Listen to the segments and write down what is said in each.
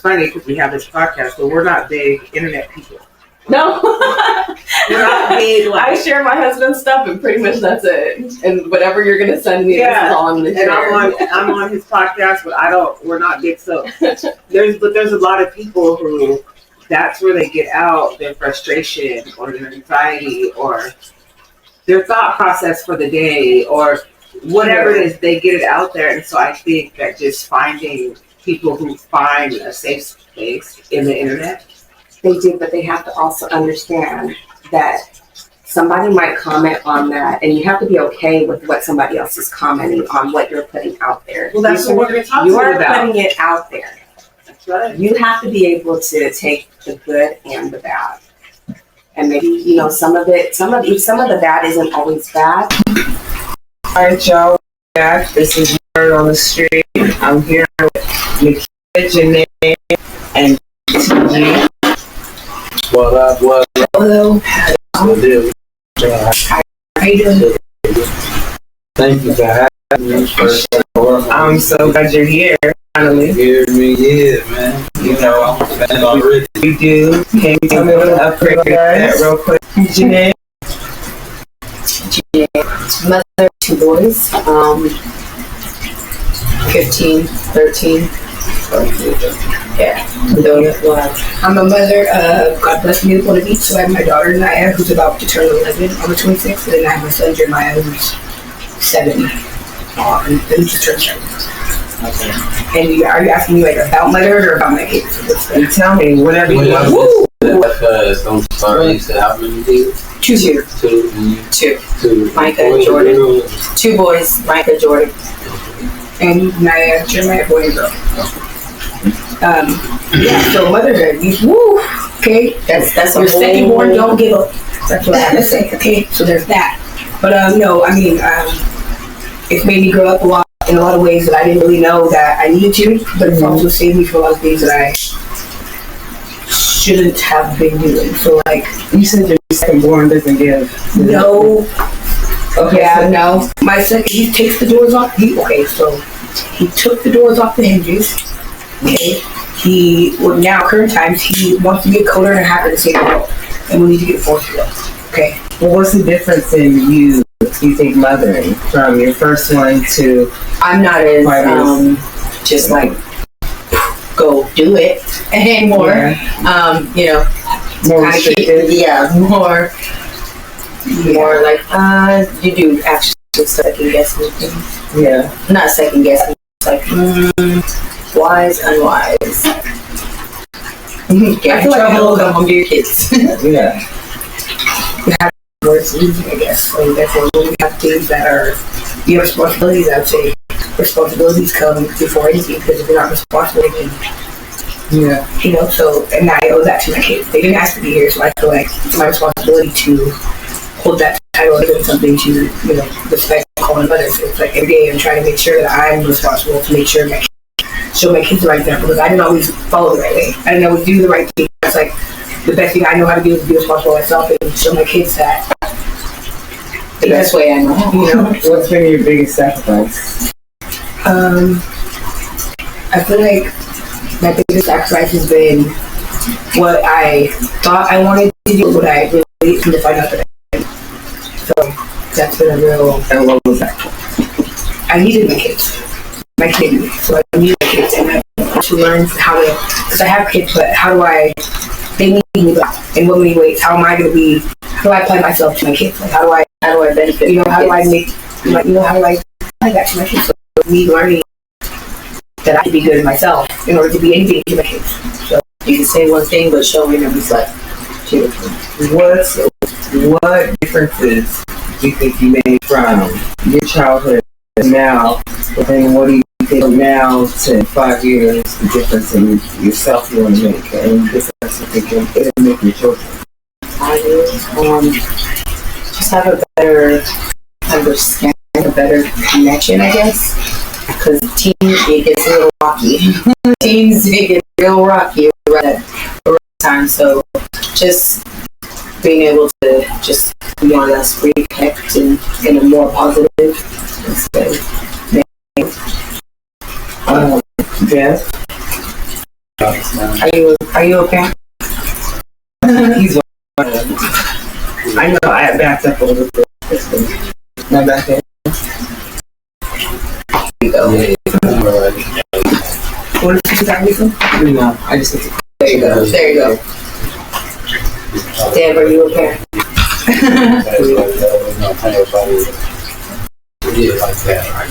funny because we have this podcast, but we're not big internet people. No. We're not big. I share my husband's stuff, and pretty much that's it. And whatever you're gonna send me, this is all I'm gonna share. And I'm on his podcast, but we're not big. So there's a lot of people who that's where they get out their frustration or their anxiety or their thought process for the day or whatever it is, they get it out there. And so I think that just finding people who find a safe space in the internet. They do, but they have to also understand that somebody might comment on that, and you have to be okay with what somebody else is commenting on what you're putting out there. Well, that's what we're going to talk you about. You are putting it out there. That's right. You have to be able to take the good and the bad. And maybe, some of the bad isn't always bad. All right, y'all. This is Word on the Street. I'm here with Nikita, Janae, and TG. What up? Hello. How you doing? Thank you for having me. I'm so glad you're here, finally. Hear me, yeah, man. I'm a fan already. We do. Can you tell me a little upgrade that real quick, Janae? Mother of 2 boys, 15, 13. Yeah. I'm a mother. God bless me with one of each. So I have my daughter Naya, who's about to turn 11 on the 26th, and then I have my son Jeremiah, who's 7. And who's just turned 7. Okay. And are you asking me about mother or about my kids? You tell me whatever you want. Woo! Don't start. You said how many kids? 2. 2. Micah and Jordan. 2 boys, Micah, Jordan, and Naya, Jeremiah, boy and girl. So motherhood, woo, okay, that's your second born, don't give up. That's what I have to say, okay, so there's that. But it's made me grow up in a lot of ways that I didn't really know that I needed to, but it's also saved me from a lot of things that I shouldn't have been doing. So you said your second born doesn't give. No. Okay. Yeah, so no. My second, he takes the doors off. He took the doors off the hinges. Okay. Now current times, he wants to be a coder and a hacker to save the world, and we need to get forced to go. Okay. Well, what's the difference in you think, mothering from your first one to? I'm not as just go do it anymore. Yeah. More restricted. More you do actually second guessing things. Yeah. Not second guessing. Wise, unwise. Get in trouble, come home to your kids. Yeah. You have words easy, I guess. So therefore, when we have things that are your responsibilities, I would say responsibilities come before anything, because if you're not responsible, then and I owe that to my kids. They didn't ask to be here, so I feel like it's my responsibility to hold that title and something to, respect and call them mother. So it's every day I'm trying to make sure that I'm responsible to make sure show my kids the right example, because I didn't always follow the right way. I didn't always do the right thing. That's the best thing I know how to do is be responsible myself and show my kids that the best way I know. What's been your biggest sacrifice? I feel like my biggest sacrifice has been what I thought I wanted to do, what I really needed to find out that I didn't. So that's been a real. And what was that? I needed my kids. My kids. So I need my kids, and I want to learn how to. Because I have kids, but how do I? They need me in what many ways? How am I going to be? How do I apply myself to my kids? How do I benefit? How do I make? How do I apply that to my kids? So me learning that I can be good at myself in order to be anything to my kids. So you can say one thing, but showing them is what differences do you think you made from your childhood to now? And what do you think now to 5 years, the difference in yourself you want to make, and the difference you think it'll make your children? I do. Just have a better understanding, a better connection, I guess. Because teens, it gets a little rocky. Teens, it gets real rocky around time. So just being able to just be on that reconnect in a more positive instead. Jeff? Are you okay? He's I know I backed up a little bit. Not back there. There you go. What is that reason? No, I just get to. There you go. There you go. Deb, are you okay? Yeah, like that, right?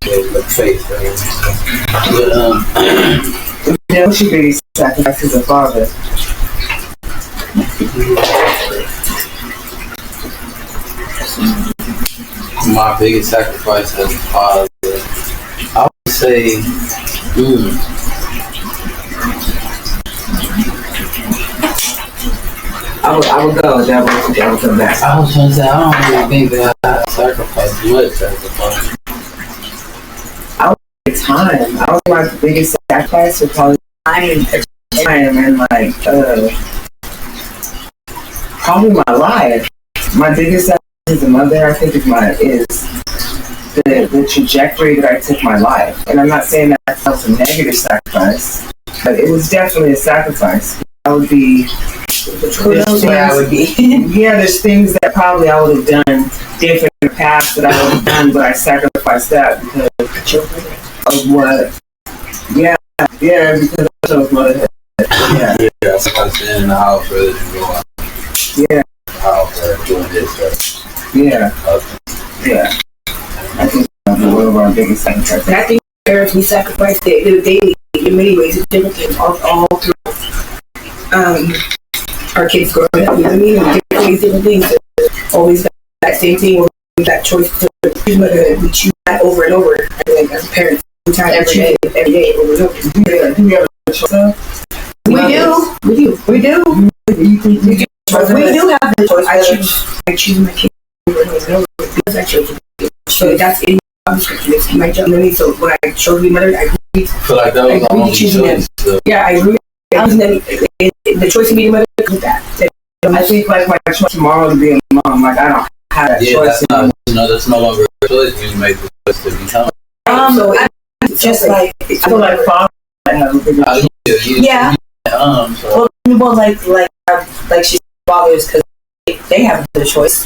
The faith, but Yeah, what should be sacrificed as a father? my biggest sacrifice as a father, I would say, I would go. That would come back. I was gonna say, I don't really think that I sacrificed much as a father. Time. I was my biggest sacrifice was probably time and like probably my life. My biggest sacrifice as a mother, I think, is the trajectory that I took my life. And I'm not saying that was a negative sacrifice, but it was definitely a sacrifice. I would be. Who knows where I would be? Yeah, there's things that probably I would have done different in the past that I would have done, but I sacrificed that because of what? Yeah, because of motherhood. Yeah, so I was in the house rather than go out. Yeah. House or doing this stuff. Yeah. I think that's one of our biggest sacrifices. And I think parents, we sacrifice daily in many ways. It's different things all through our kids growing up. You know what I mean? Different things. Always that same thing where we that choice to choose motherhood. We choose that over and over. I feel like as parents, we try every day over and over. Do we have a choice? We do. We do. We do. We do have the choice. I choose my kids over and over because I chose to. So that's in my description. It's my job. So when I chose to be mother, I agreed. Feel like that was the only choice. Yeah, I agree. The choice to be a mother is that. I think like my choice tomorrow to be a mom, like I don't have that choice. That's no longer a choice when you make the choice to become. So just like I feel like father have a bigger choice. Yeah. So. Well, like she fathers because they have the choice.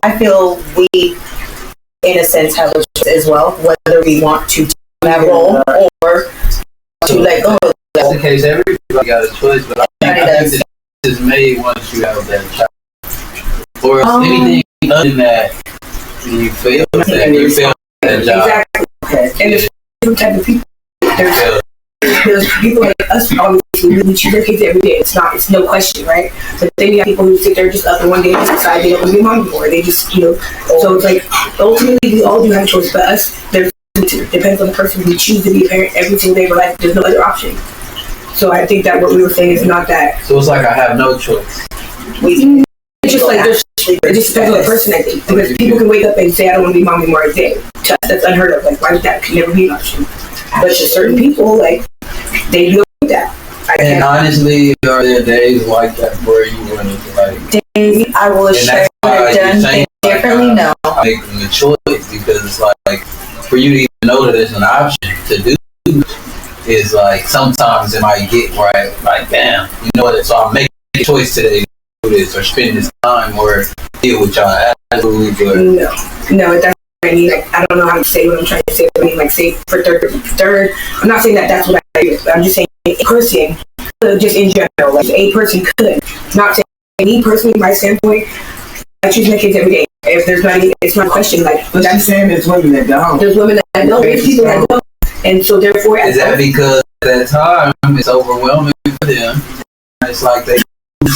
I feel we, in a sense, have a choice as well, whether we want to take that role or to let go. That's the case. Everybody got a choice, but I think that is made once you have that child. Or anything other than that, you fail that job. Exactly. Okay. And there's different type of people. There's people like us, obviously, we choose our kids every day. It's no question, right? But then you have people who sit there just up and one day and decide they don't want to be mom anymore. They just, so it's like, ultimately, we all do have a choice. But us, it depends on the person. We choose to be a parent every single day of our life. There's no other option. So I think that what we were saying is not that. So it's like I have no choice. It's just like it just depends on the person, I think. Because people can wake up and say, I don't want to be mom anymore every day. That's unheard of. Like, why would that could never be an option? But to certain people, like, they do that. And honestly, are there days like that where you want to like? Days I will share done things differently. No, making the choice because it's like for you to even know that it's an option to do is like sometimes it might get right. Like damn, you know what? So I'm making a choice today to do this or spend this time or deal with y'all. Absolutely, but no, that's. I mean, like, I don't know how to say what I'm trying to say. I mean, like, say for third. I'm not saying that that's what I do. I'm just saying a person could, just in general, like a person could. Not saying me personally, my standpoint. I choose my kids every day. If there's not, it's not a question. Like, but that's saying there's women that don't. There's women that don't. There's people that don't. And so therefore, is that because at that time it's overwhelming for them? It's like they.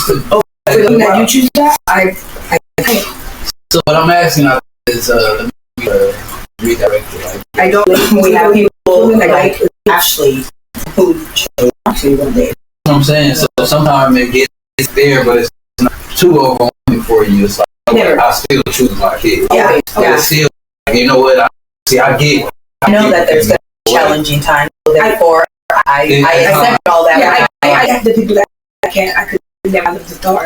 For them that you choose that, I. So what I'm asking is redirected. Like, I don't. We have people like Ashley who actually one day. What I'm saying, so sometimes it gets there, but it's not too overwhelming for you. It's like I still choose my kid. Yeah, It's still, you know what? I know that there's a challenging time, so therefore I accept all that. Yeah, I have the people that I could never have the thought.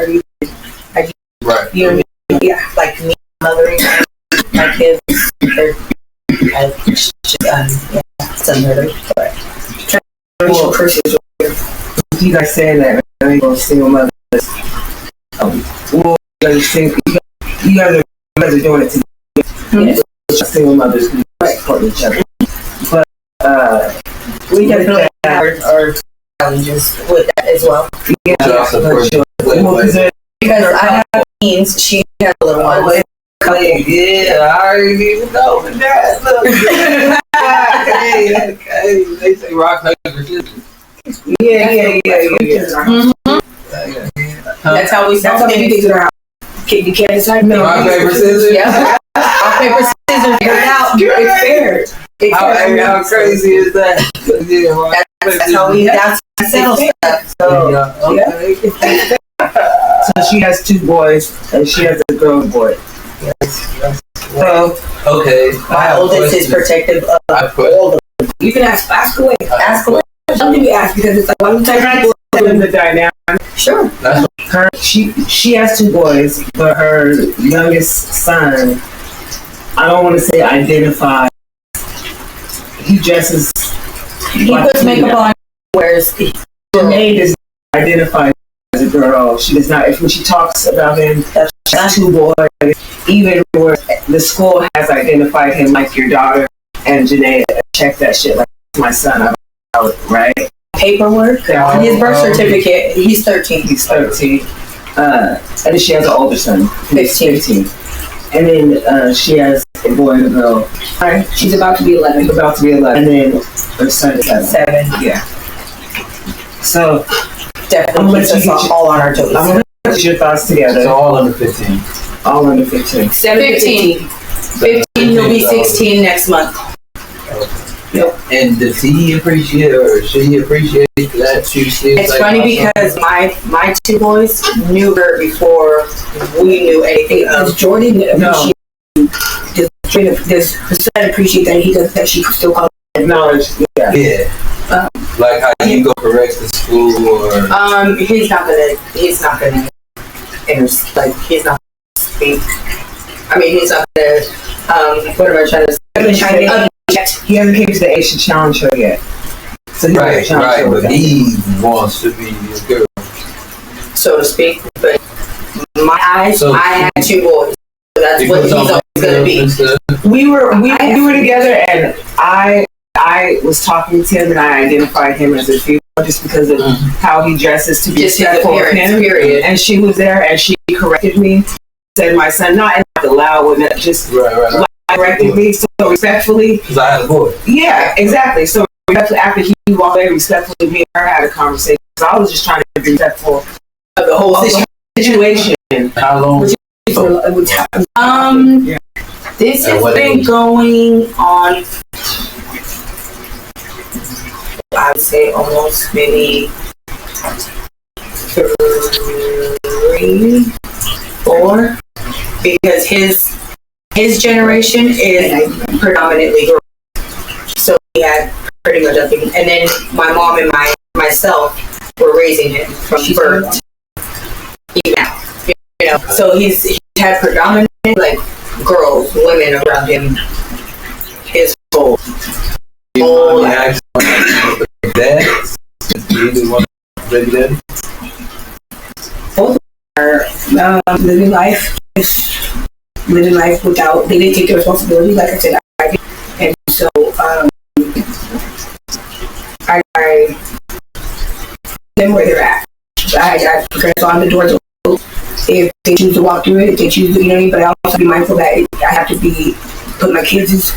Right. You know what I mean? Yeah, like me mothering my kids. Some murder, but person you guys saying that, I ain't gonna single mothers. Well, you guys are doing it together. Single mothers can support each other. But we definitely have our challenges with that as well. Yeah, because I have teens, she has a little one. Yeah, I already even know with that. Look. Okay. They say rock, paper, scissors. Yeah. That's how we That's how many things are out. You can't decide. No. Rock, paper, scissors. Yeah. Rock, paper, scissors, figure it out. It's fair. How crazy is that? Yeah, rock, That's how we settle stuff. So, okay. So she has 2 boys and she has a girl boy. Yes. So Okay. my oldest is protective of all of them. You can ask away. Ask away. Something you ask because it's like one time in the dynamic. Sure. She has 2 boys, but her youngest son, I don't want to say identify. He dresses. He puts makeup on, wears Janae does not identify as a girl. She does not. When she talks about him, she has 2 boys. Even where the school has identified him like your daughter, and Janae check that shit like my son. Right? paperwork. On his birth certificate, he's 13. He's 13. And then she has an older son. 15. And then she has a boy and a girl. Alright, she's about to be 11. About to be 11. And then her son is 7. Yeah. So, Definitely keeps us all on our toes. I'm going to put your thoughts together. So all under 15. All under 15. 15. 15, he'll be 16 next month. Yep. And does he appreciate or should he appreciate that she still? It's funny because my 2 boys knew her before we knew anything Does of Jordan No. does Hassan appreciate that he does that she still calls Acknowledge. Yeah. Yeah. Like how you go correct the school or he's not gonna he's not speak. I mean he's not gonna what am I trying to say? He hasn't came to the age to challenge her yet. So right, but he wants to be a girl. So to speak. But my eyes, So- I had 2 boys. So that's what he's always gonna be. We were together, and I was talking to him, and I identified him as a female just because of how he dresses to be Just his respectful of appearance, him. period. And she was there, and she corrected me. Said my son, not in the loud way, just Right. corrected me so respectfully. Because I had a boy. Yeah, exactly. So after he walked away, respectfully, me and her had a conversation. So I was just trying to be respectful Of the whole of the situation. How long? This At has what been age? going on, I would say almost maybe 3, 4, because his generation is predominantly girls. So he had pretty much nothing. And then my mom and myself were raising him from birth. Even now. You know, so he's had predominant like girls, women around him his whole life. Dad? Either one, baby daddy? living life, just living life without, they didn't take the responsibility, like I said, I did. And so, I them where they're at. I grandfather the doors open. If they choose to walk through it, if they choose to, you know what I mean? But I also be mindful that I have to put my kids'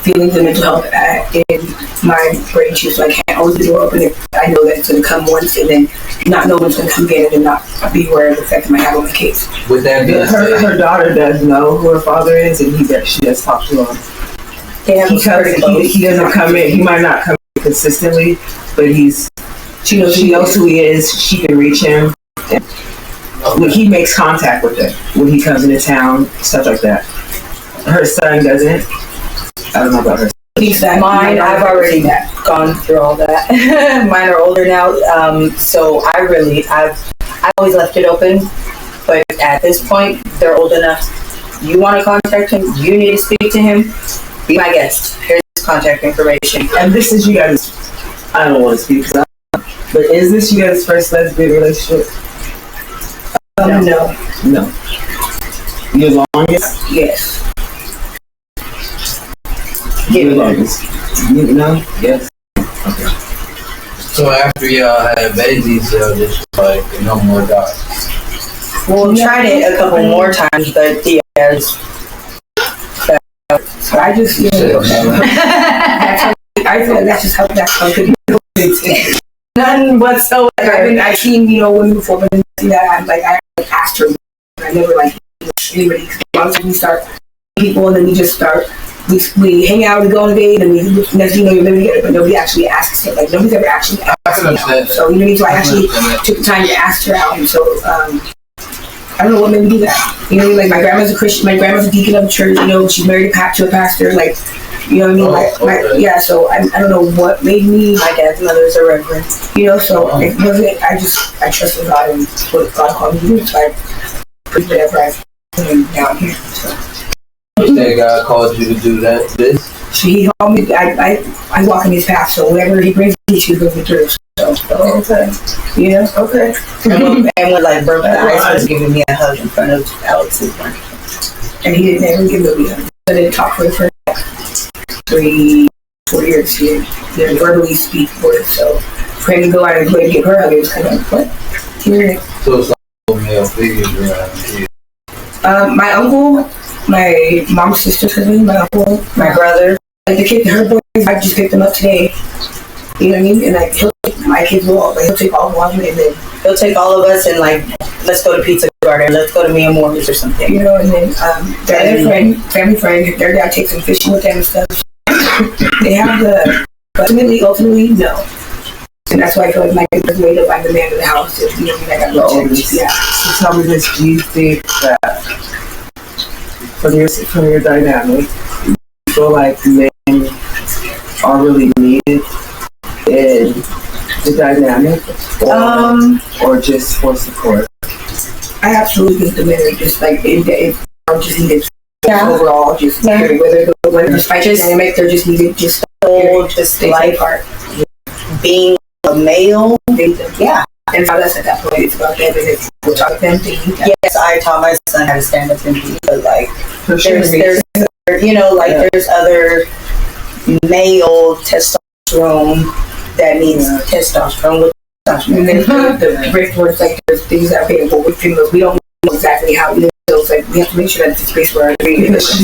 feelings and mental health in my brain too, so I can't always leave the door open if I know that it's going to come once and then not know when it's going to come again and not be aware of the effect it might have on my kids. With that being said, Her daughter does know who her father is, and she does talk to him. He doesn't come in. He might not come in consistently, but she knows who he is. She can reach him. When he makes contact with her when he comes into town, stuff like that. Her son doesn't. I don't know about her. Mine, I've already gone through all that. Mine are older now, so I've always left it open. But at this point, they're old enough. You want to contact him? You need to speak to him? Be my guest. Here's his contact information. And this is you guys. I don't want to speak because But is this you guys' first lesbian relationship? No. No. Your longest? Yes. Your longest. You know? Yes. So after y'all had babies, y'all just like no more dogs. Well, we tried it a couple more times, but yeah, So I just, I feel like that's just how people do. none whatsoever. Like I've seen, women before, but that I asked her. I never anybody. Because a lot of times we start people and then we just start. We hang out, we go on a date, and next thing you know, you're living together, but nobody actually asks it. Like nobody's ever actually asked me out. So so I actually took the time to ask her out, and so I don't know what made me do that. Like my grandma's a Christian, my grandma's a deacon of the church. She's married to a pastor. Like, you know what I mean? Yeah. So I don't know what made me. My dad's mother's a reverend. So it wasn't. I trusted God and what God called me to do. So I put whatever I've down here. So. You say God called you to do that? This? He called me. I walk in his path. So whatever he brings me, she brings me through. So okay. Okay. And when broke the ice was giving me a hug in front of Alex's one. And he didn't ever give me a hug. I didn't talk to her for 3-4 years. He didn't verbally speak words. So for him to go out and go and give her a hug, it was kind of what? So it's like male figures around here. My uncle, my mom's sister's cousin, my uncle, my brother, the kids, her boys, I just picked them up today. You know what I mean? And he'll take my kids will he'll take all of them and then he'll take all of us and let's go to Pizza Garden, let's go to Mia Moore's or something. And then their other family friend, their dad takes them fishing with them and stuff. They have ultimately, no. And that's why I feel like my kid was made up. I'm the man of the house. I got no chance. Yeah. So tell me this: do you think that from your dynamic, you feel like men are really needed in the dynamic, or just for support? I absolutely think the men are just just needed overall. Just whether despite the dynamic, they're just needed. Just like being a male. Yeah. And so that's at that point. It's about them, and we'll talk to them. Yes, I taught my son how to stand up and be, but there's other male testosterone that needs testosterone with testosterone. And then the break words, there's things that are available with females. We don't know exactly how it feels. We have to make sure that it's a space where yes.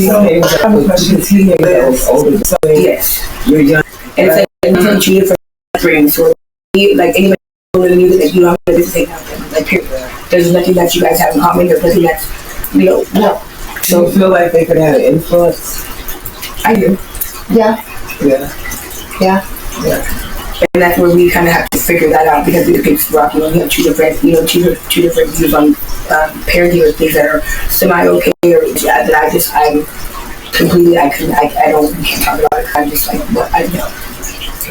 You're young. And it's I'm treated for friends. So anybody you don't have to say nothing. Period. There's nothing that you guys have in common. There's nothing that's no. So you feel like they could have an influence? I do. Yeah. And that's where we kind of have to figure that out because it gets rocky. We have two different views on parenting or things that are semi okay or that I'm completely I don't we can't talk about it. I'm just what I know.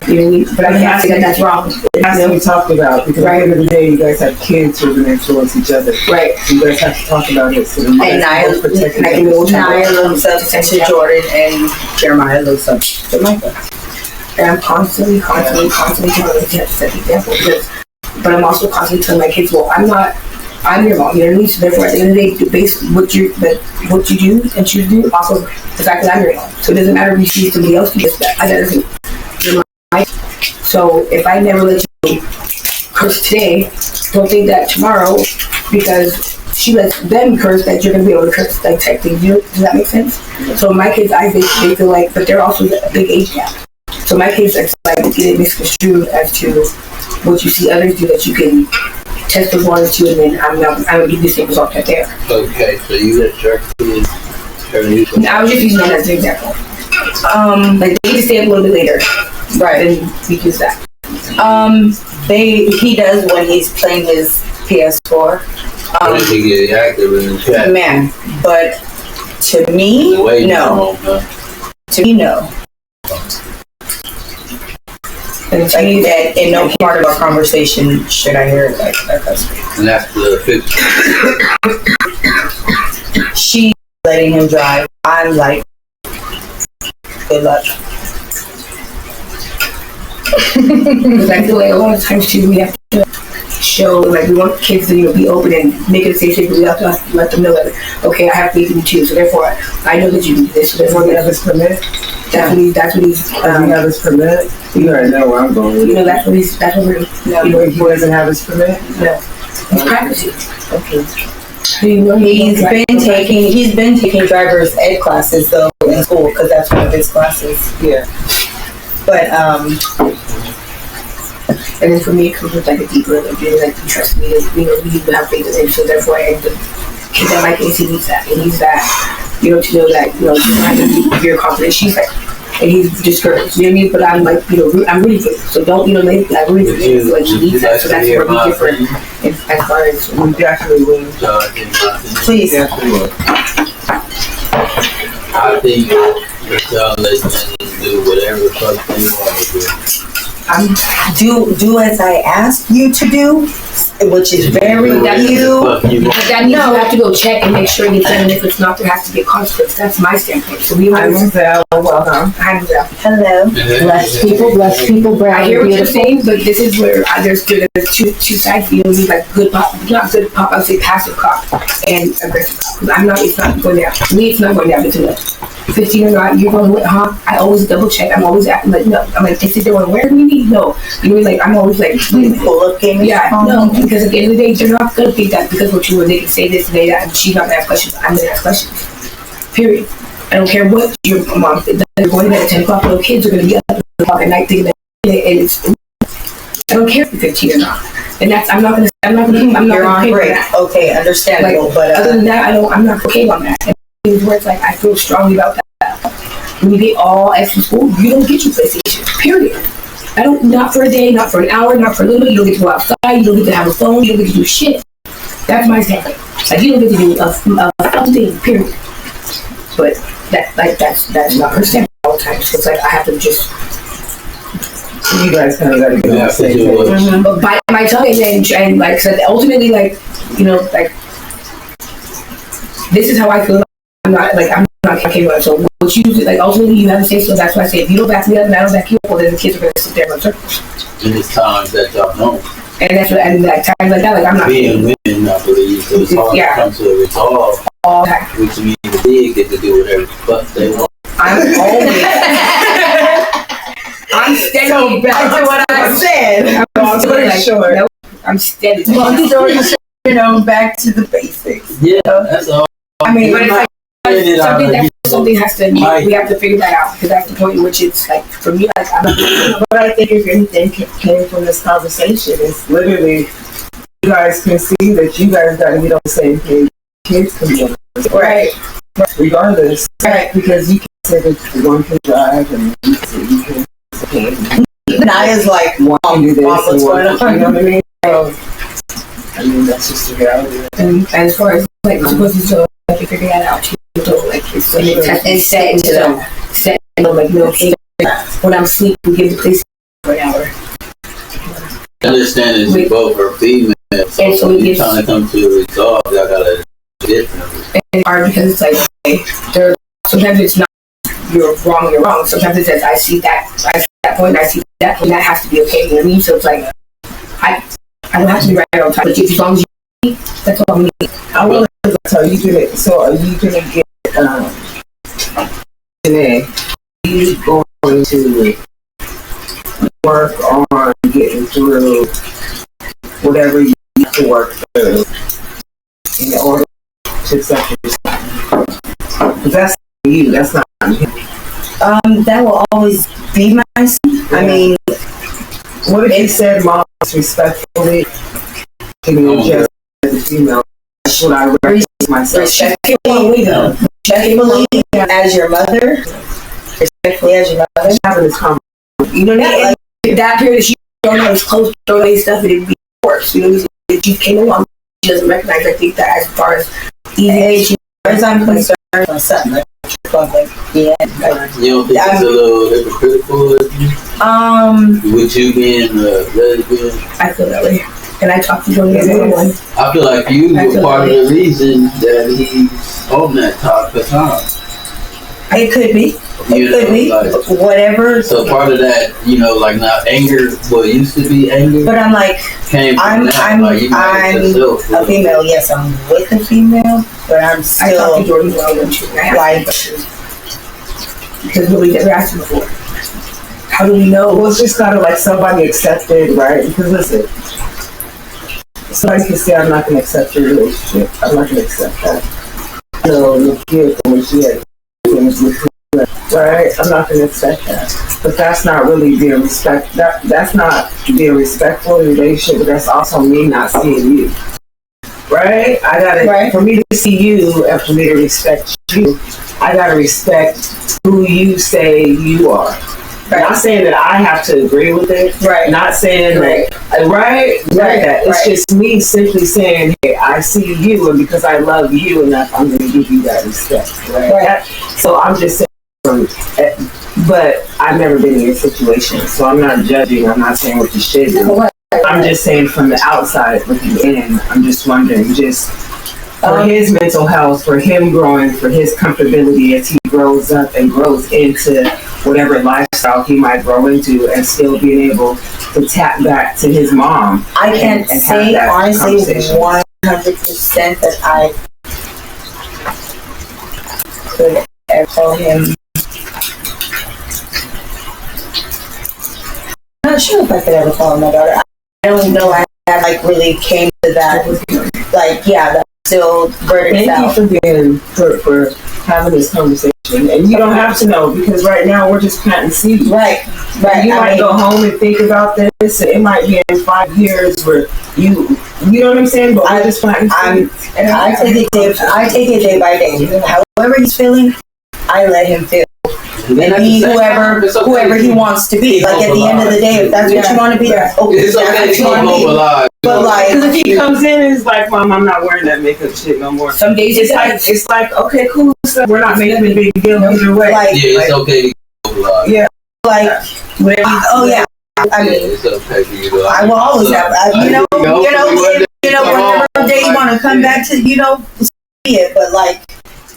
You know what I mean? But I can't say that that's wrong. It has to be talked about because at the end of the day, you guys have kids who are going to influence each other. Right. So you guys have to talk about it. So Naya looks up to Jordan and Jeremiah looks up to Michael. And I'm constantly telling them to set the example but I'm also constantly telling my kids, well, I'm your mom, you know what I mean? So therefore, at the end of the day, base what you do and choose to do off of the fact that I'm your mom. So it doesn't matter if you see somebody else do this, that doesn't. So if I never let you curse today, don't think that tomorrow, because she lets them curse, that you're going to be able to curse, type things. Does that make sense? So my kids, they feel like, but they're also a big age gap. So my kids get it misconstrued as to what you see others do that you can test the waters to, and then I'm going to give you the same result right there. Okay, so you let your kids turn you to... I was just using that as an example. They need to stay up a little bit later. Right, and we use that. He does when he's playing his PS4. When he get active in the chat. Man, but to me, no. To me, no. And it's like that in no part of our conversation should I hear it like that. And that's the 50. She's letting him drive. I'm like, good luck. Because I feel like a lot of times too, we have to show, like, we want kids to, be open and make it a safe space, but we have to let them know that, okay, I have faith in you too, so therefore, I know that you can do this, so therefore, you have his permit? that's what he's, You have his permit? You already know where I'm going with it. that's what we're, He doesn't have his permit? it's privacy. Okay. He's been taking driver's ed classes though in school because that's one of his classes. Yeah. But And then for me, it comes with like a deeper, like, you trust me, we have faith in him, so therefore I have to keep that like AC needs that, and needs that, to know that, I can be very confident. She's like, and he's discouraged, you know what I mean? But I'm like, I'm really good, so don't, like really good, like he needs that, so that's where we different as far as. We definitely will. please. Definitely will. I think y'all let them do whatever the fuck they want to do. Do as I ask you to do, which is very few. But that means you have to go check and make sure you and if it's not, there has to be a consequence. That's my standpoint. So we I'm always. welcome. I'm Val. Hello. Bless people, I Brad. hear what you're saying, but this is where there's two sides. You need like good pop, not good pop. I would say passive cop and aggressive cop. Because I'm not. It's not going down. For me, it's not going down. It's enough. 15 or not, you're going with, I always double check. I'm always acting like, no. I'm like, is it doing where do we need? No. Like, I'm always like, Pull up game. yeah, no, because at the end of the day, they're not gonna think that because what you were, they can say this and they that, and she's not gonna ask questions. I'm gonna ask questions. Period. I don't care what your mom. They're going to bed at 10 o'clock. Little kids are gonna be up at 10 o'clock at night thinking that, and it's. I don't care if you're 15 or not. And that's, I'm not gonna You're on pay for break. that. Okay, understandable. Like, but other than that, I'm not okay on that. And things where it's like, I feel strongly about that. When you get all X from school, you don't get your PlayStation. Period. Not for a day, not for an hour, not for a little bit. You don't get to go outside. You don't get to have a phone. You don't get to do shit. That's my standpoint. Like, you don't get to do a fun thing. Period. But that's not her standpoint all the time. So it's like I have to just. You guys kind of got to get on the same page. But bite my tongue and like said, ultimately, like this is how I feel. I'm not capable of it. So what you do, like ultimately you have to say so. That's why I say if you don't back me up and I don't back you up, well then the kids are gonna sit there in circles. And it's times that y'all know. And that's what, and like times like that, like I'm not Being women, I believe, so it's hard Yeah. to come to a resolve, all that. which means they get to do whatever the fuck they want. I'm always I'm steady. So back to what I said. I'm steady, like, Sure. nope, I'm steady. Long story short, back to the basics. Yeah, that's all. I mean, but it's like something has to Right. we have to figure that out because that's the point in which it's like for me like I'm not. What I think if anything came from this conversation is literally you guys can see that you guys got to get on the same page. Kids can be on the same page. Right. Regardless. Right. Because you can say that one can drive and you can Naya's like, one can do this what's and one, going on? you know what I mean? So, I mean, that's just the reality. And as far as like supposed to like you figure that out too. So like it's set in stone. Set in like okay. When I'm asleep, we give the police for an hour. Understand that you both are female, And so so when it you're gets- trying to come to a resolve, y'all gotta differently. And it's hard because it's like okay, there. Sometimes it's not you're wrong. Sometimes it says I see that point, I see that point. That has to be okay. You know what I mean? So it's like I don't have to be right all the time. But as long as you, that's all we need. I want to so are you gonna get today you going to work on getting through whatever you need to work through in order to accept yourself? Because that's you, that's not me. that will always be my son. I mean, What if you said mom respectfully giving you just as a female? Should I raise myself? respectfully as your mother, respectfully as your mother. Having this conversation. You know that like that period that she don't know it's close, don't know stuff, it'd be worse. You know, if you came along, she doesn't recognize. I think that as far as easy As I'm concerned, my son, like, yeah. You don't think it's a little hypocritical? With you being a lesbian? I feel that way. And I talked to Jody as one. I feel like you I were feel part of that the reason that he's on that top of time. It could be. You It could be know, like, whatever. so part of that, you know, like now anger, what used to be anger, But I'm like, came from that. Like, you mad at yourself. a female. Yes, I'm with a female, but I'm I talked to still Jordan while I went to like. because nobody ever asked him before. How do we know? Well, it's just gotta like somebody accept it, right? Because listen, somebody can say I'm not gonna accept your relationship. I'm not gonna accept that. So the kid when she had things with me, right? I'm not gonna accept that. But that's not really being respect. That's not being respectful in a relationship. But that's also me not seeing you. Right? I gotta, Right. for me to see you and for me to respect you, I gotta respect who you say you are. Not saying that I have to agree with it. Right. Not saying that, right? That. It's just me simply saying, hey, I see you, and because I love you enough, I'm going to give you that respect. Right? So I'm just saying, but I've never been in your situation, so I'm not judging. I'm not saying what you should do. I'm just saying from the outside looking in, I'm just wondering, just for his mental health, for him growing, for his comfortability as he grows up and grows into whatever lifestyle he might grow into, and still being able to tap back to his mom. I can't and say have that honestly conversation. 100% that I could ever call him. I'm not sure if I could ever call him my daughter. I don't know. I like really came to that. Like, yeah, that still verdicts out. Thank you for having this conversation. And you don't have to know, because right now we're just planting seeds. Right. You might go home and think about this, and it might be in 5 years where you know what I'm saying? But we're just planting seeds. I take it day by day. However he's feeling, I let him feel. And be whoever he wants to be. Like at the end of the day, if that's what you want to be, okay, It's okay that's to what keep you hope want alive. But like, Because if he comes in and is like, Mom, I'm not wearing that makeup shit no more. Some days It's like, okay, cool. So we're not making a big deal either way. like, Yeah, it's okay to keep hope alive. Yeah. like, oh yeah. I mean, It's okay for you to I will always have, whenever day you want to come back to, see it. But like,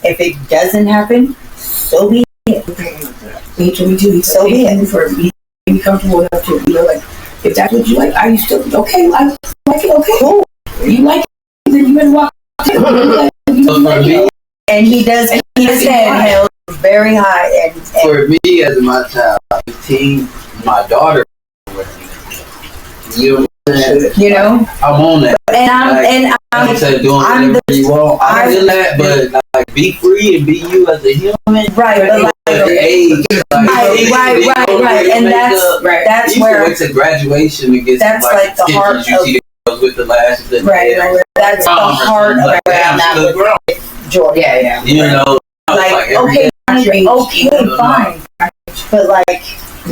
if it doesn't happen, so be it. Me too. So be it. For me, be comfortable enough to, like, if that's what you like, are you still okay? I like it. Okay, cool. You like it, then you better walk. And he does. His head held very high, and For me, as my child, 15, my daughter, you know what I'm saying? I'm on that. and I'm Instead of doing whatever you want, I feel that, but like be free and be you as a human. right, but like, At the age, right, and that's you where can wait to graduation and get that's some, like the heart pictures. You see the girls with the lashes and right. That's the heart of like, where damn, I'm at she look with grown. Jordan. Yeah. You know, Like, every okay, day. fine, but like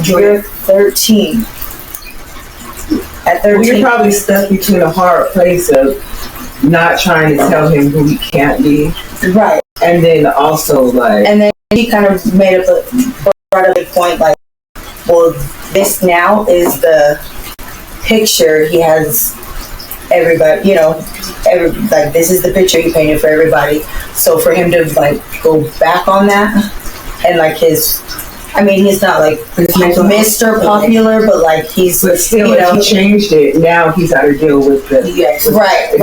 you're 13. At 13, You're probably stuck between a hard place of not trying to tell him who he can't be, right? and then also like, And then he kind of brought up a point like, well, this now is the picture he has. Everybody, like this is the picture he painted for everybody. So for him to like go back on that, and like he's not like Mr. Popular, but like he's, but still, if he changed it, now he's got to deal with the right.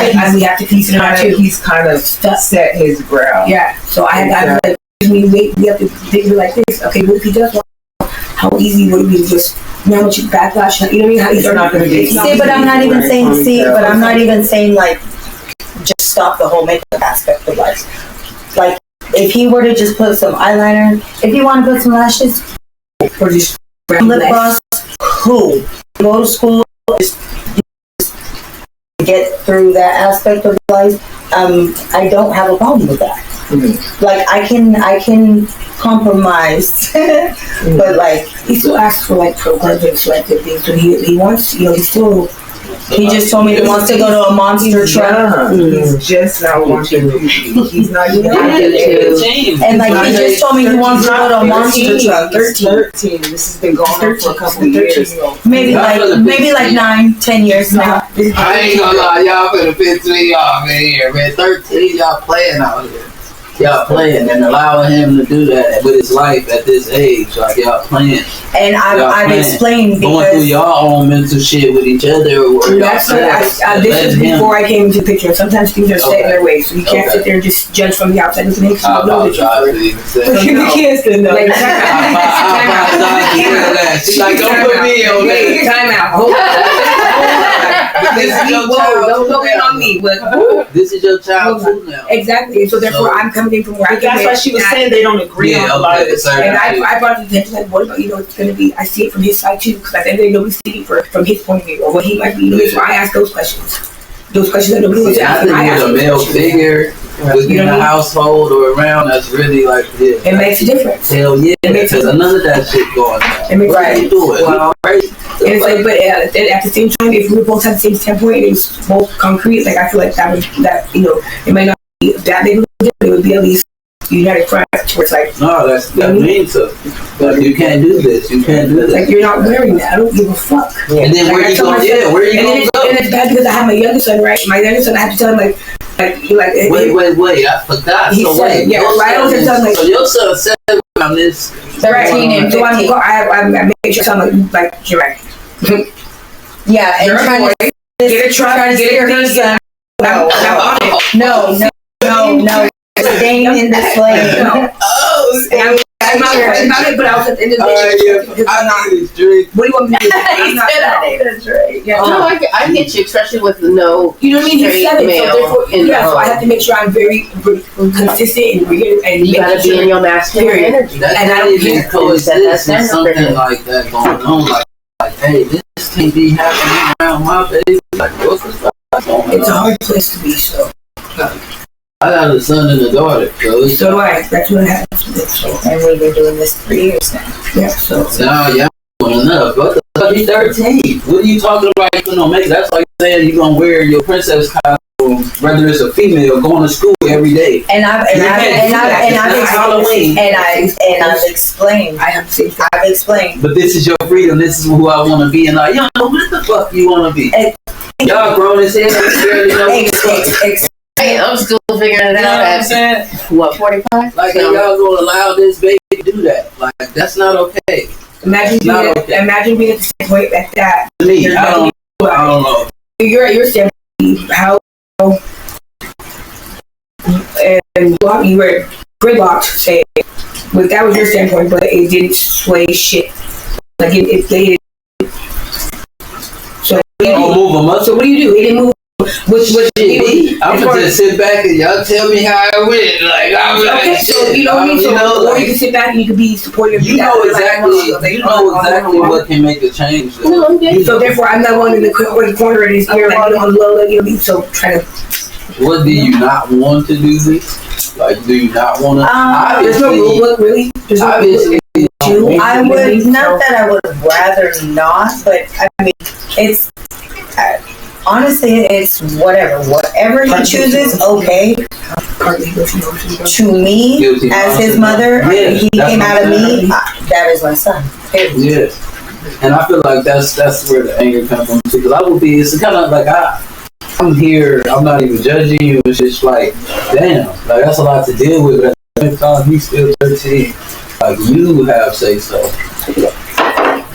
And we have to piece it out too. He's kind of set his ground. Yeah. So I like, we have to think of it like this. Okay, what if he does? How easy would it be to just now what you backlash? You know what I mean? How It's not going to be. But I'm not even saying. But I'm not even saying like just stop the whole makeup aspect of life. Like if he were to just put some eyeliner, if you want to put some lashes, or just lip gloss, cool. Go to school, just get through that aspect of life. I don't have a problem with that. Mm-hmm. Like I can compromise, but like he still asks for like progressive selective things. So he wants, he still. He just told me he wants to go to a monster truck. He's just not wanting to. He's not even And like he just told me he wants to go to a monster truck. 13. This has been going on for a couple of years. Maybe like 9-10 years now. I ain't gonna lie, y'all finna piss me off in here, man. 13, y'all playing out here. y'all playing and allowing him to do that with his life at this age. Like y'all playing. And I've playing. explained Going through because your own mental shit with each other. Or That's what this is before I came into the picture. Sometimes things are set in their way, so you can't sit there and just judge from the outside. Looking at I you know that apologize for you even saying for the kids to know. Like, I apologize for that. She's like, don't put me on that. Time out. Hold on. This is your Whoa, child. don't go in on me. But This is your child too now. exactly. So therefore, I'm coming in from where I But that's why she was saying they don't agree on a lot of this. And I brought it to attention, like, what about, it's going to be, I see it from his side too, because I think they nobody's seeing it from his point of view, or what he might be doing, so I ask those questions. Those questions that nobody wants to I ask. think I ask with a those male questions. figure within You know the what I mean? household or around, that's really like, It yeah. makes a difference. Hell yeah, It makes because none of that shit going on. It makes Right. a You do it. Well, Right. and it's like, but at the same time, if we both have the same standpoint and it's both concrete, like, I feel like it might not be that big of a deal, it would be at least united front, where it's like, No, that means so. But you can't do this. You can't do this. like, you're not wearing that. I don't give a fuck. And then where Like, I you tell going? my Yeah, son- where you and going to go? And it's bad because I have my younger son, right? My younger son, I have to tell him, like, Wait, I forgot. He So said, wait, yeah, your so I don't son have to tell, like- so your son said on this. 13 and so 15. I make sure I'm like, you're right. Yeah, and You're trying right. to Get a truck, trying to get steer a her thing, son. No. No. Staying in the flame. No. Oh, And I'm not worried about it, but I was at the end of the day, because I'm not, I need a drink. what do you want me to do? I'm He not, said I need that's right. Yeah. No, I get you, especially with the no. You know what I mean? He straight said it, male so therefore, in the yeah, so I home. have to make sure I'm very consistent and real and You gotta making be sure. in your masculine Period. energy. That's And I not don't even care. Set that coexist with standard for something him. like that going on. Like, hey, this can't be happening around my baby. Like, what's the fuck going It's a on? hard place to be, so. I got a son and a daughter, so it's So do I. That's what happens with it. So, And we've been doing this 3 years now. yeah, so. now y'all doing enough. What the fuck? You 13. What are you talking about? You gonna make? That's like saying you gonna wear your princess costume, whether it's a female going to school every day. And I've Halloween. explained. I have to say, I've explained. But this is your freedom. This is who I want to be, and like, you don't know what the fuck you want to be. Y'all grown as hell. You barely know what the fuck. Hey, I'm still figuring it You know out what I'm at, saying? what, 45? Like, y'all gonna allow this baby to do that? Like, that's not okay. imagine being, Not okay. imagine being at the same point like that. To me, I don't know. You're at your standpoint, how, and you were gridlocked, say, but that was your standpoint, but it didn't sway shit. Like, it did. So, what do you Don't do? move a muscle. So, what do you do? It didn't move. I'm gonna just sit back and y'all tell me how it went. Like, I'm like, Okay, so you know what I mean. So, or like, you can sit back and you can be supportive. you know exactly what can make a change. Though. No, I'm good. So therefore, I'm not one in the corner of this ear, like, on the low, like, you know, so trying to. What do you not want to do this? Like, do you not want to? There's no rule book, really. There's no rule Obviously, book. I would not that I would rather not, but I mean, it's honestly, it's whatever he chooses. Okay, to me Guilty as his conscience. mother, Yeah, he that's came what out of I'm me. saying. That is my son. Period. Yeah, and I feel like that's where the anger comes from too. Because I would be, it's kind of like I'm here. I'm not even judging you. It's just like, damn, like that's a lot to deal with. But at the same time, he's still 13. Like, you have say so.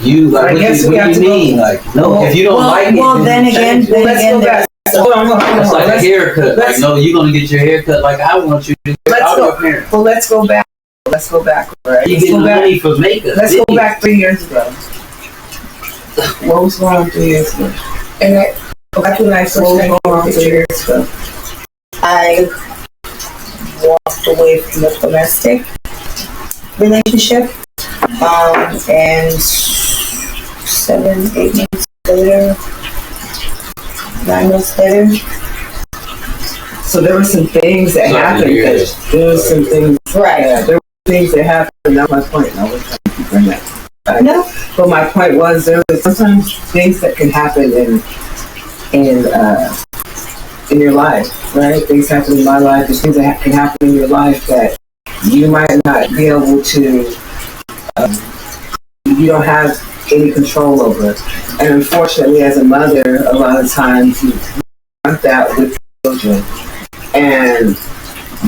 You like, I what guess do we have you to mean? Like, no, if you don't like it, Well, then again, change it. Let's go back. Hold on. It's like a Let's, haircut. Like, let's- no, you're gonna get your haircut like I want you to get Let's all go. your parents. well, let's go back. Let's go back. Right. You Let's getting go back. money for makeup. Let's go didn't you? back 3 years ago. What was going on 3 years ago? And that's when I first met you 3 years ago. I walked away from a domestic relationship, and 7, 8 months later, 9 months later, So there were some things that happened. There were some things. right? Yeah, there were things that happened. That's my point. And I was trying to keep bringing that. No, But my point was there was sometimes things that can happen in your life, right? Things happen in my life. There's things that can happen in your life that you might not be able to. You don't have any control over. And unfortunately, as a mother, a lot of times you want that with children. And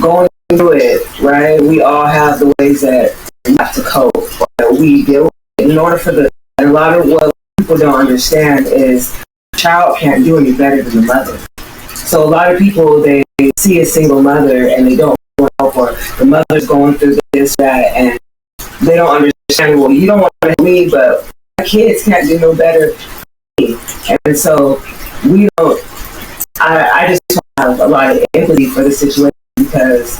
going do it, right? We all have the ways that we have to cope, that we deal with it. In order for a lot of what people don't understand is the child can't do any better than the mother. So a lot of people, they see a single mother and they don't want help, or the mother's going through this, that, and they don't understand, well, you don't want to help me, but my kids can't do no better than me. And so we don't, I just have a lot of empathy for the situation, because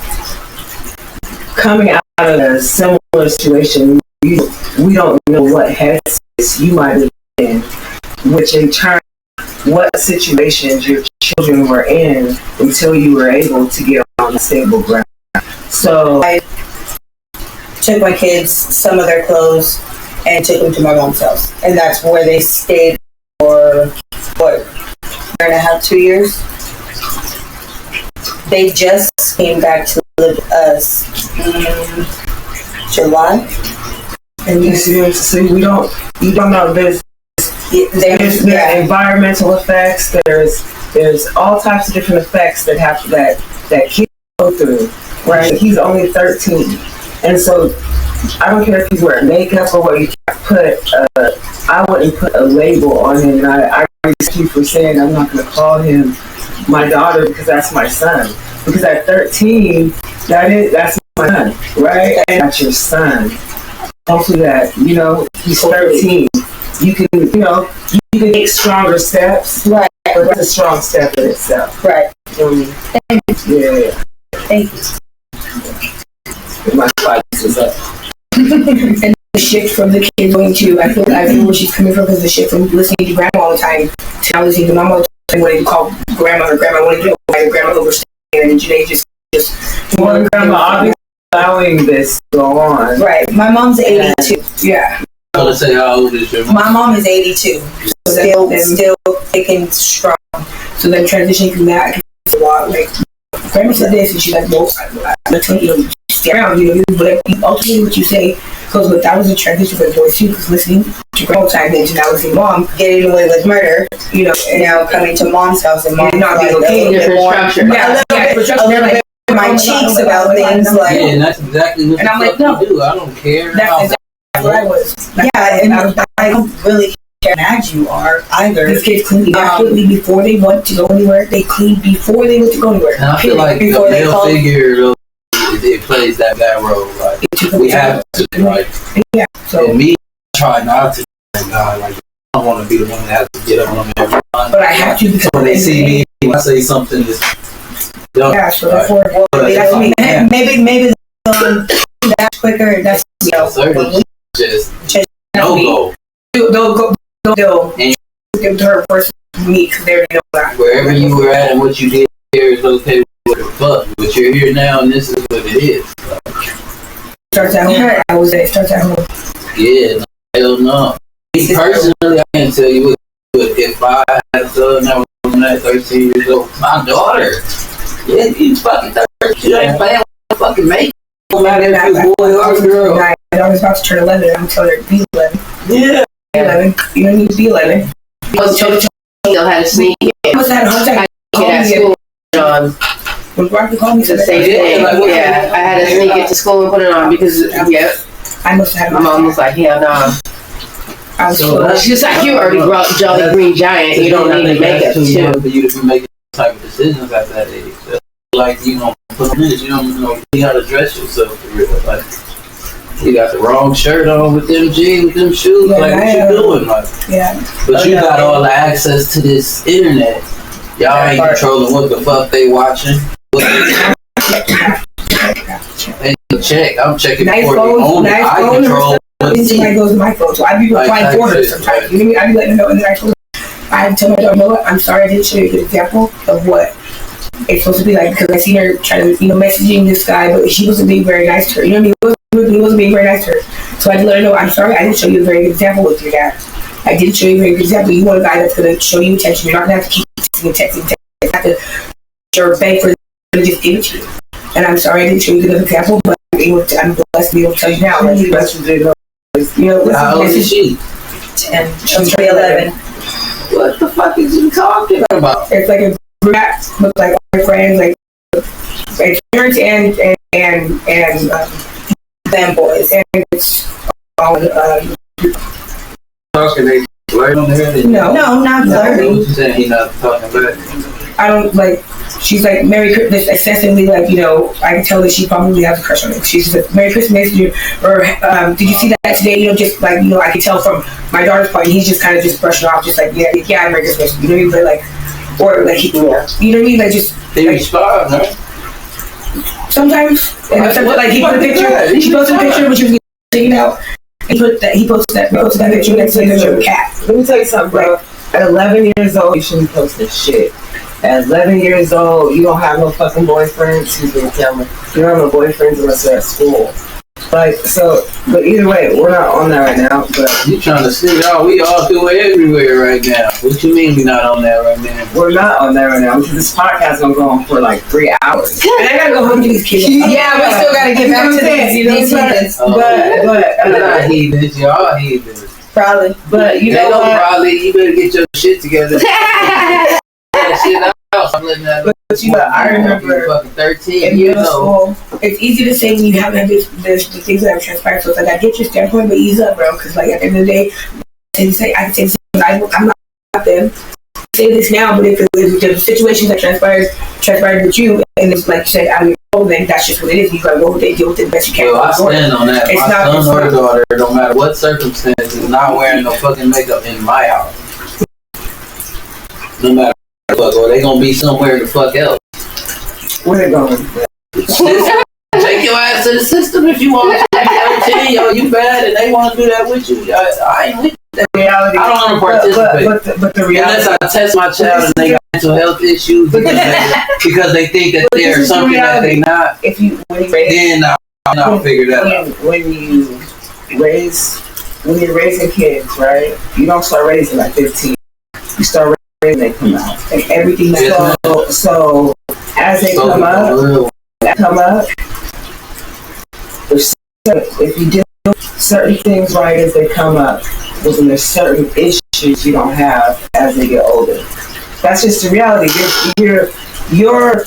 coming out of a similar situation, we don't know what headspace you might have been in, which in turn, what situations your children were in until you were able to get on a stable ground. So I took my kids, some of their clothes, and took them to my mom's house. And that's where they stayed for, what, 1.5, 2 years? They just came back to live with us in July. and you see, you don't know, there's environmental effects, there's all types of different effects that kids go through, right? He's only 13, and so I don't care if he's wearing makeup or what you put. I wouldn't put a label on him, and I respect you for saying I'm not going to call him my daughter because that's my son. Because at 13, that's my son, right? And that's your son. Hopefully that, he's 13. You can take stronger steps, right? But that's a strong step in itself, Right. Thank you. Yeah. Thank you. My spot is up. And the shift from the kid going to, I feel where she's coming from, because the shift from listening to grandma all the time to now listening to mama all the time, wanting to call grandma, or grandma wanting to know grandma overstaying, and Janae just Well, grandma obviously allowing this to go on. Right. My mom's 82. yeah. So let's say how old is your mom? My mom is 82. Still taking strong. So then transitioning from that, a lot, like, grandma said this, and she's like, well, I'm telling you, stay around, whatever, ultimately what you say goes with, that was a transition for the boys too, because listening to grandma time, and now listening to mom, Getting away with murder. and Now coming to mom's house and mom's not being like, okay. a little bit more. Structure. Yeah, A little bit my cheeks about things like. Yeah, and that's exactly what And I'm like, you do. I don't care. That's exactly what I was. Yeah, and I don't really care how mad you are either. These kids clean immediately before they want to go anywhere. They clean before they want to go anywhere. And I feel like the Before they male call- figure, it plays that role. Like, we have to, right? Yeah. So, And me, I try not to be that guy. Like, I don't want to be the one that has to get on them every time. but I have to, because When they see me, when I say something, it's done. yeah. So Right. therefore, But that's if me. I- Maybe that's quicker. That's certain just Just no go. They'll go. They'll And- give to her first me, because they already know that. Wherever you were at and what you did here is okay. What the fuck? But you're here now, and this is what it is. Starts at home. I was it starts at home. Yeah, no, hell no. Me personally, I can't tell you what, but if I had a son that was 13 years old, my daughter, yeah, you fucking 13, you ain't playing with fucking make. No matter if it's boy or girl. My daughter's about to turn 11. I'm telling her to be 11. Yeah. 11. You don't need to be 11. Still had a sneak I must have had a hard time. kid at school on When Rocky called me, the said same thing. like, what- Yeah, I had to sneak it to school and put it on because, I must have had my mom was like, hell no. I was So so that's- She's like, you already brought Jolly Green Giant. You don't need to make up too too. young for you to be making type of decisions at that age. Like, put this, you don't know how to dress yourself for real. Like, you got the wrong shirt on with them jeans, with them shoes. Yeah, like, what you doing? Like, yeah. but you got all the access to this internet. Y'all ain't controlling what the fuck they watching. And check. I'm checking Nice before phones, they own it. nice I phones, control what they Somebody see. goes to my phone, so I'd be replying Like, for her shit, sometimes. right. You know what I mean? I'd be letting her know, and then I told her, I tell my daughter, you know what? I'm sorry I didn't show you a good example of what it's supposed to be like, because I seen her trying to, messaging this guy, but she wasn't being very nice to her. You know what I mean? He wasn't being very nice to her. So I had to let her know, I'm sorry I didn't show you a very good example with your dad. I didn't show you a very good example. You want a guy that's going to show you attention. You're not going to have to keep texting. You have to sure beg for them to just give it to you. And I'm sorry I didn't show you a good example, but I'm blessed to be able to tell you now. Like, How old is she? 10. She's 11. What the fuck is you talking about? it's like a group with like all my friends, like parents and and them boys, and it's all Talking they right on there. no. No, not flirting. What you saying? He not talking back. I don't like. She's like Merry Christmas, excessively like, you know. I can tell that she probably has a crush on him. She's like Merry Christmas, or did you see that today? You know, just like, you know, I could tell from my daughter's point. He's just kind of just brushing off, just like yeah, Merry Christmas. You know what I mean? But like, or like you know what I mean? Like just They like, respond, huh? sometimes, and sometimes like he put a picture. She posted a picture when she was taking out. He posted that picture next to the picture of a cat. Let me tell you something, bro. At 11 years old, you shouldn't post this shit. At 11 years old, you don't have no fucking boyfriends. You can tell me. You don't have no boyfriends unless they're at school. Like, so, but either way, we're not on that right now. But You trying to see we all do it everywhere right now. What you mean we not on that right now? we're not on that right now because this podcast is gonna go on for like 3 hours. And I gotta go home to these kids. Yeah, we still gotta get back to these heathens. You're not heathens, y'all heathens. Probably. But you They know don't what? probably, you better get your shit together. That shit out. I'm letting that But you know, I remember fucking 13 In years middle old. school, it's easy to say when you haven't had the things that have transpired. So it's like I get your standpoint, but ease up, bro. Because like at the end of the day, I can say I'm not them. Say this now, but if the situations that transpired with you, and it's like you said, out of your control, then that's just what it is. You gotta go with it, deal with it the best you can. Well, I stand on that. It's My not son or just- daughter, no matter what circumstances, is not wearing no fucking makeup in my house. No matter what, or they gonna be somewhere the fuck else. where they going? Take your ass to the system if you want to. Yo, you bad and they want to do that with you. I ain't with that. Reality. I don't want to participate. But the reality. Unless I test my child and they got mental health issues because they think that But this they're is the something that reality. they not, If you when you raise then I'll figure that out. when you're raising kids, right? You don't start raising at 15. You start raising they come out. Like everything that's Yes, So as they So, come up, real. there's if you do certain things right as they come up, but then there's certain issues you don't have as they get older. That's just the reality. Your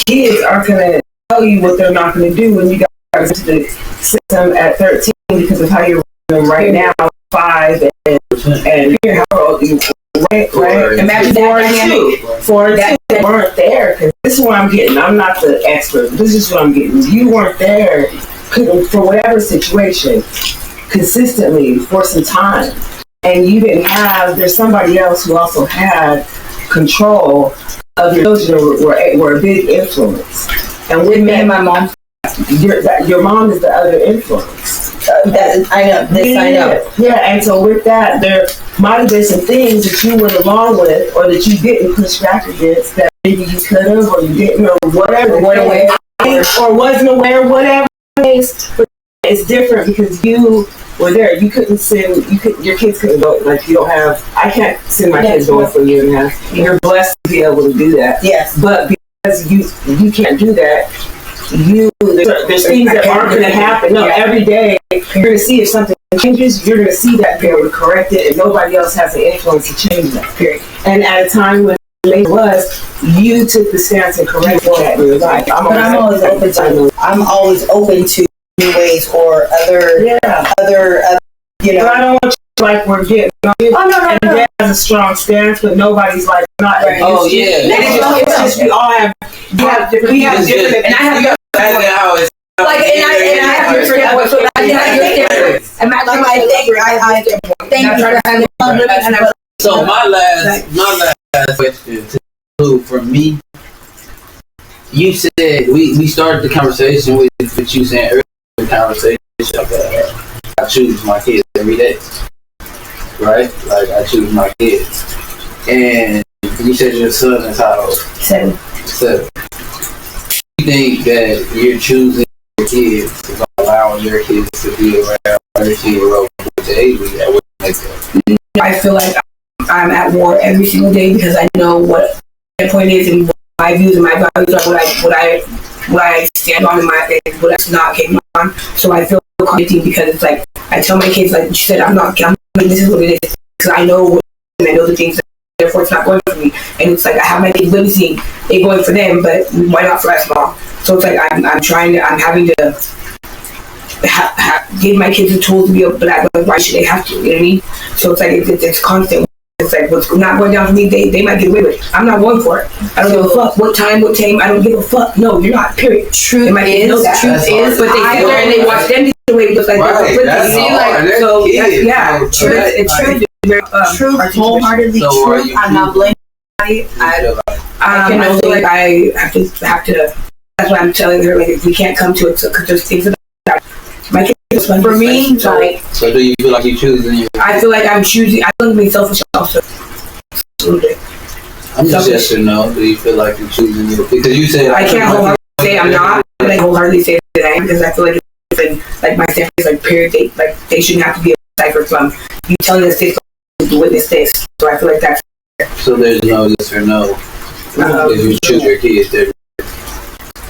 kids aren't gonna tell you what they're not gonna do when you got into the system at 13 because of how you're running them right now, 5 and how old you right? Imagine that dynamic. 4 and 2 that weren't there because this is what I'm getting. I'm not the expert. This is what I'm getting. You weren't there for whatever situation consistently for some time, and you didn't have. There's somebody else who also had control of your children. Were a big influence, and with me and my mom, your mom is the other influence. I know. This I know. Yeah, and so with that, there might have been some things that you went along with, or that you didn't push back against that maybe you could have, or you didn't, or whatever, or wasn't aware, whatever it is. But it's different because you were there. You couldn't send. Your kids couldn't go. Like you don't have. I can't send my kids going for a year and a half. You're blessed to be able to do that. Yes. But because you can't do that. There's things that aren't going to happen. No, every day you're going to see if something changes. You're going to see that be able to correct it, and nobody else has the influence to change that. Period. And at a time when it was, you took the stance and corrected that in your life. I'm always open to new ways or other, you But know. I don't want you to like we're getting. Oh no. And Dad has a strong stance, but nobody's like not. Right. Oh, yeah. It's just we all have. We have different. And I have That's how it's. Like, and I have your standpoint. So I have your standpoint. And I thank you for having fun with us. So my last question to you from me. You said we started the conversation with you saying earlier in the conversation I choose my kids every day, right? Like I choose my kids, and you said your son is how old? 7. 7. You think that you're choosing your kids is allowing your kids to be around 13-year-old with the age that would make that? I feel like I'm at war every single day because I know what my point is and what my views and my values are, what I stand on in my faith, what I'm not getting on. So I feel conflicting because it's like I tell my kids, like you said, this is what it is because I know and I know the things that therefore it's not going for me. And it's like I have my kids witnessing it going for them, but why not for us, mom? So it's like I'm having to give my kids the tools to be able to act. Like, why should they have to? You know what I mean? So it's like it's constant. It's like what's not going down for me, they might get away with it. I'm not going for it. I don't give a fuck. What time, I don't give a fuck. No, you're not. Period. Truth is, but they sit there and they watch them get away with like truth, wholeheartedly true. I'm not blaming anybody. I feel like I have to. That's why I'm telling her, like, if we can't come to it, because there's things that my kids for me. Like, so do you feel like you're choosing your? I feel like I'm choosing. I don't be selfish also. Absolutely. I'm just yes or no. Do you feel like you're choosing your? Because you said I can't wholeheartedly say I'm not. Like wholeheartedly say that I am, because I feel like it's like my family is like period. They shouldn't have to be a cipher from you telling us this to witness this. So I feel like that's. So there's no yes or no. If you choose your kids different.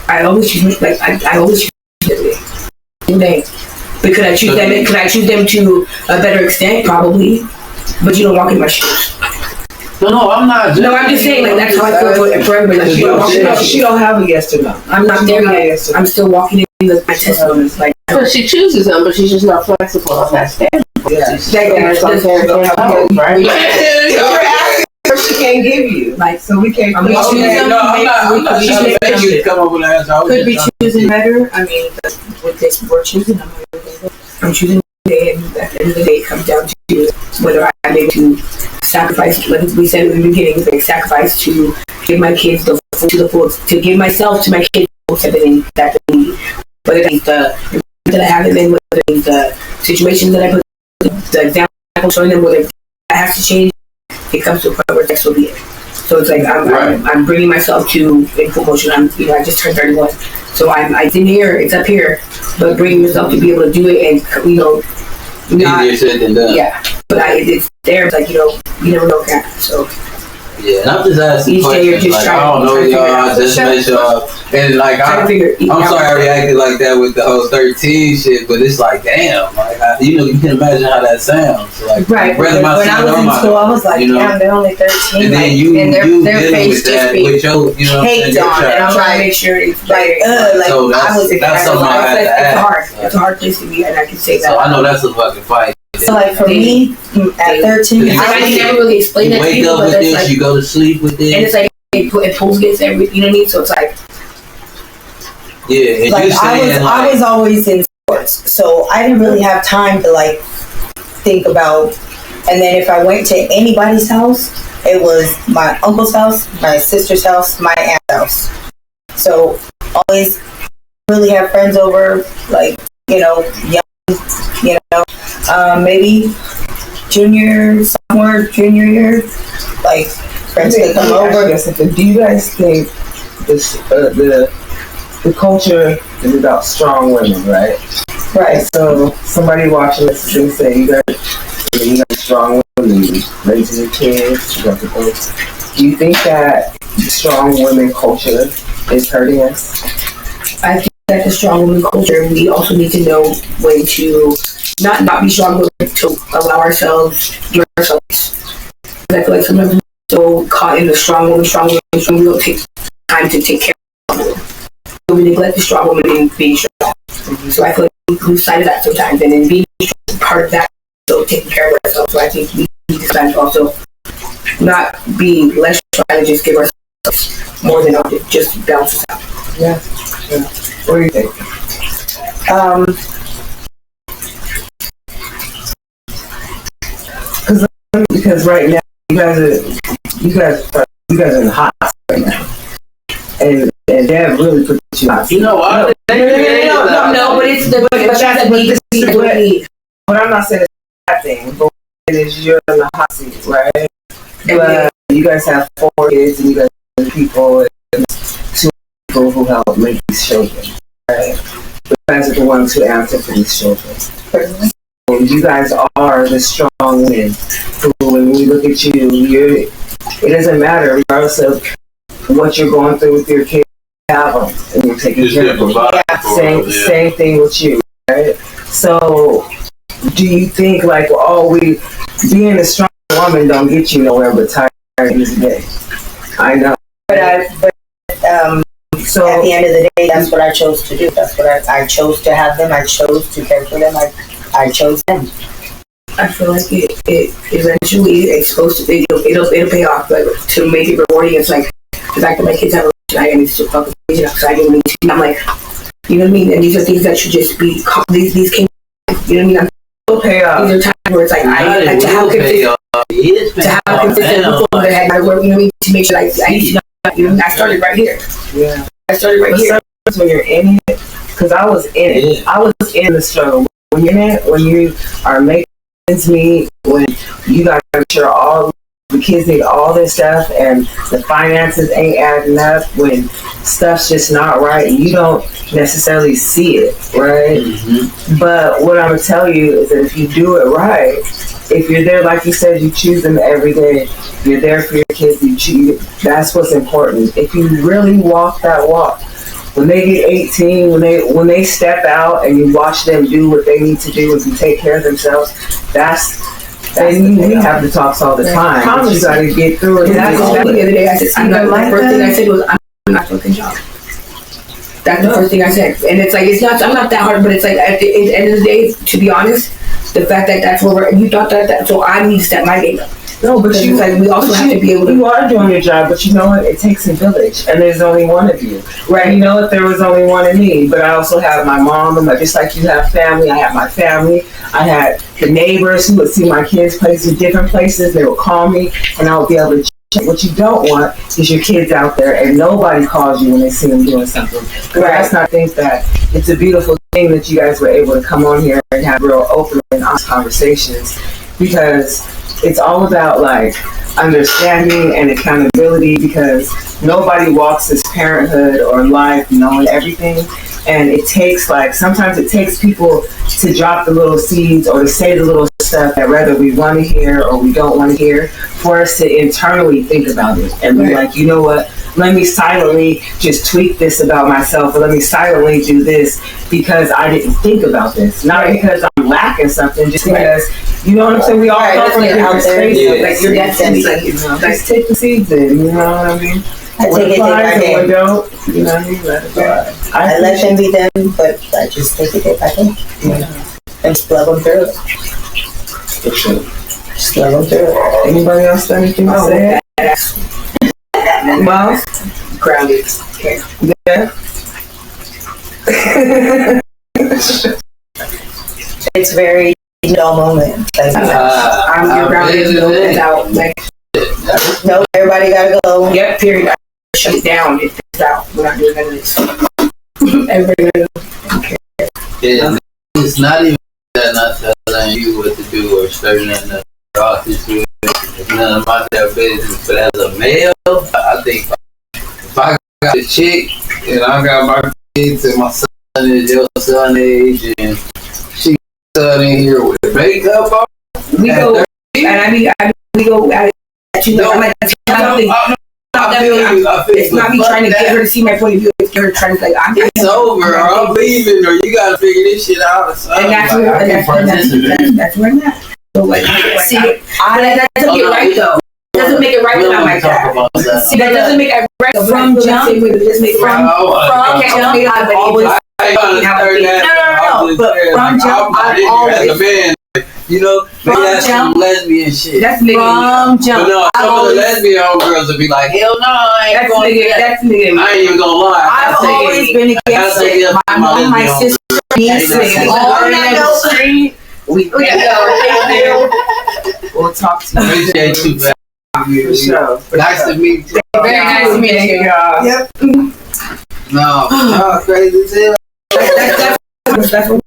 I always choose I always choose them. But could I choose them? Could I choose them to a better extent? Probably. But you don't walk in my shoes. No, I'm not. No, I'm just saying, like, that's how I feel for everybody. Like, she don't have a yes or no. I'm not there yet. I'm still walking in my testimonies. Like, but she chooses them, but she's just not flexible on that standard. Yeah. She can't give you. Like, so we can't. I'm not trying to make you come up with an answer. Could be choosing better. I mean, with this, we're choosing. I'm choosing today, and at the end of the day, it comes down to whether I'm able to sacrifice, like we said in the beginning, like sacrifice to give my kids the full, to give myself to my kids everything that they need. Whether it's the that I haven't been, whether it's the situation that I put, the example showing them, whether that has to change. It comes to a point where that will be it. So it's like I'm bringing myself to in full motion. I just turned 31, so it's in here, it's up here, but bringing yourself to be able to do it and not easier said than done. Yeah, but it's there. It's like you never know what can happen. So. Yeah, and I'm just asking each day you're just like, I don't know y'all, I just make sure. And like, I'm sorry I reacted like that with the whole 13 shit, but it's like, damn, like, you can imagine how that sounds. Like, right. When I was in school, I was like, damn, they're only 13. And then and their face with that, with your, caked on, and I'm trying to make sure it's like, so that's something I had to ask. It's a hard place to be, and I can say that. So I know that's a fucking fight. So like for me, at 13, I never really explain that to you. You wake up with this, you go to sleep with this. And it's like, it pulls against everything, you know what I mean? So it's like... Yeah, and like I was always in sports, so I didn't really have time to like think about. And then if I went to anybody's house, it was my uncle's house, my sister's house, my aunt's house. So always really have friends over, like, young, maybe sophomore, junior year, like friends could come over. Do you guys think this, the culture is about strong women, right? Right. So somebody watching this and say you got strong women, raising your kids, you got the both. Do you think that the strong women culture is hurting us? I think that the strong woman culture, we also need to know when to not be strong, but to allow ourselves to do ourselves. I feel like sometimes we're so caught in the strong woman, we don't take time to take care of the woman. So we neglect the strong woman and being strong. So I feel like we lose sight of that sometimes, and then being part of that, so taking care of ourselves. So I think we need to stand also not be less trying to just give ourselves more than just balance us out. Yeah. What do you think? Because right now you guys are in the hot right now, and Dad really put you hot. No, but it's the but I'm not saying it's a bad thing, but it is you're in the hot seat, right? But you guys have 4 kids, and you guys have people, and 2 people who help make these children, right? You guys are the ones who answer for these children. You guys are the strong women who, when we look at you, it doesn't matter, regardless of what you're going through with your kids, you have them, and you're taking care of them. Same thing with you, right? So, do you think, like, being a strong woman don't get you nowhere but tired at the end of the day? I know. But So at the end of the day, that's what I chose to do. That's what I chose to have them. I chose to care for them. I chose them. I feel like it eventually it's supposed to be it'll pay off, like to make it rewarding. It's like the fact that my kids have a relationship, I need to fuck with because I didn't need to. And I'm like, you know what I mean? And these are things that should just be these came, you know what I mean? It'll pay off. These are times where it's like I to have consistent before that I work, you know what I mean? To make sure I started right here. Yeah. I started right here. Sometimes when you're in it, because I was in it. Yeah. I was in the struggle. When you're in it, when you are making ends meet, when you got to make sure all the kids need all this stuff and the finances ain't adding up, when stuff's just not right, you don't necessarily see it, right? Mm-hmm. But what I'm gonna tell you is that if you do it right, if you're there, like you said, you choose them every day, you're there for your kids, you choose, that's what's important. If you really walk that walk, when they get 18, when they step out and you watch them do what they need to do and take care of themselves, and we have the talks all the time. But you got to get through it. That's the other day I said, the first thing I said was, I'm not fucking job. That's the first thing I said. And it's like, I'm not that hard, but it's like, at the end of the day, to be honest, the fact that that's where you thought that, so I need to step my game up. No, but you like, we also have to be able to. You are doing your job, but you know what? It takes a village, and there's only one of you. Right? You know what? There was only one of me, but I also have my mom, and just like you have family, I have my family. I had the neighbors who would see my kids places, different places. They would call me, and I would be able to check. What you don't want is your kids out there, and nobody calls you when they see them doing something. Right. That's not think that it's a beautiful thing that you guys were able to come on here and have real open and honest conversations, because it's all about like understanding and accountability, because nobody walks this parenthood or life knowing everything. And it takes sometimes it takes people to drop the little seeds or to say the little stuff that whether we want to hear or we don't want to hear, for us to internally think about it and be like, you know what, let me silently just tweak this about myself, or let me silently do this because I didn't think about this. Not because I'm lacking something, just because, you know what I'm saying? We all come from different spaces. Like, you're definitely let's take the seeds in, you know what I mean? I take it day by day. What don't, you know what I mean? Let it fly. I let them be them, but I just take it day by day. And just love them through it. For sure. Just love them through it. Anybody else got anything to say? Well, Grounded. Okay. yeah. It's very dull moment. Like, I'm grounded. No one's out. Like, no, everybody gotta go. yep, period. I shut it down. It's out. We're not doing none of this. Everybody. Yeah, it's not even that not telling you what to do or starting in the office with. It's none of my business. But as a male, I think if I got a chick and I got my kids and my son is your son age and she's son in here with makeup on, We go, and we go at it. You know, I'm like, I feel you. it's not me trying to get her to see my point of view. It's her trying to like, it's over, or I'm leaving, or you gotta figure this shit out. Or something. And that's where I'm at. So like, see, that doesn't get right though. It doesn't make it right when I'm like that. See, that doesn't make it right From jump, I've always no. But from jump, I've always. As a man, you know, maybe that's some lesbian shit. That's nigga. From jump, But no, some of the lesbian homegirls would be like, hell no, I ain't going to do that. That's nigga. I ain't even gonna lie. I've always been against it. My mom, my sister, niece, all that street. We'll talk to you. Appreciate you, man. For sure. Nice to meet you. Very nice to meet you. Yep. No, crazy as hell. That's what